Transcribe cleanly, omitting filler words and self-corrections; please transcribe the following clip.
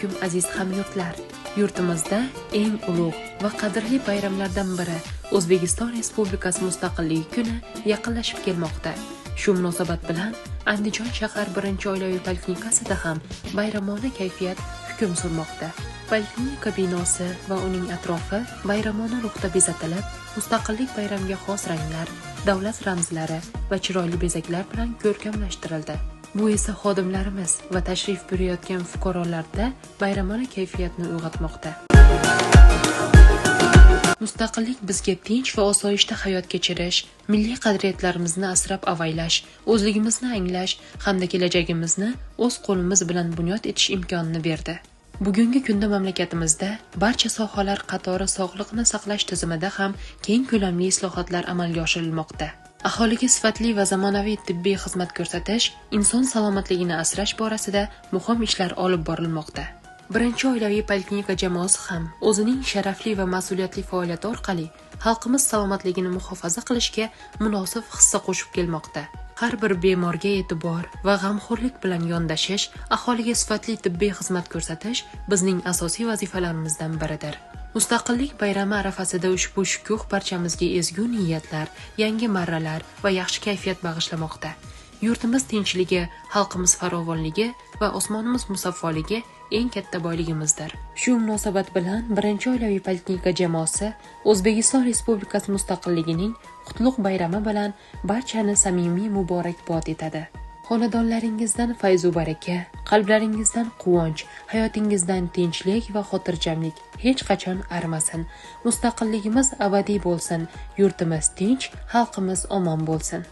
alaykum aziz hamyurtlar. Yurtimizda eng ulug' va qadrli bayramlardan biri O'zbekiston Respublikasi Mustaqilligi kuni yaqinlashib kelmoqda. Shu munosabat bilan Andijon shahar 1-oilaviy poliklinikasida ham bayramona kayfiyat hukm surmoqda. Poliklinika binosi va uning atrofi bayramona ruhda bezatilib, Mustaqillik bayramiga xos ranglar, davlat ramzlari va chiroyli bezaklar bilan ko'rkamlashtirildi. Bu esa xodimlarimiz va tashrif buyurayotgan fuqarolarda bayramona kayfiyatni uyg'otmoqda. Mustaqillik bizga tinch va osoyishta hayot kechirish, milliy qadriyatlarimizni asrab-avaylash, o'zligimizni anglash hamda kelajagimizni o'z qo'limiz bilan bunyod etish imkonini berdi. Bugungi kunda mamlakatimizda barcha sohalar qatori sog'liqni saqlash tizimida ham keng ko'lamli islohotlar amalga oshirilmoqda. Aholiga sifatli va zamonaviy tibbiy xizmat ko'rsatish, inson salomatligini asrash borasida muhim ishlar olib borilmoqda. 1-oilaviy poliklinika jamoasi ham o'zining sharafli va mas'uliyatli faoliyati orqali xalqimiz salomatligini muhofaza qilishga munosib hissa qo'shib kelmoqda. Har bir bemorga e'tibor va g'amxo'rlik bilan yondashish, aholiga sifatli tibbiy xizmat ko'rsatish bizning asosiy vazifalarimizdan biridir. Mustaqillik bayrami arafasida ushbu shukuh barchamizga ezgu niyatlar, yangi marralar va yaxshi kayfiyat bag'ishlamoqda. Yurtimiz tinchligi, xalqimiz farovonligi va osmonimiz musaffoligi eng katta boyligimizdir. Shu munosabat bilan 1-oilaviy poliklinika jamoasi O'zbekiston Respublikasi Mustaqilligining qutlug' bayrami bilan barchani samimiy muborakbod etadi. Xonadonlaringizdan fayz va baraka, qalblaringizdan quvonch, hayotingizdan tinchlik va xotirjamlik hech qachon arimasin. Mustaqilligimiz abadiy bo'lsin, yurtimiz tinch, xalqimiz omon bo'lsin.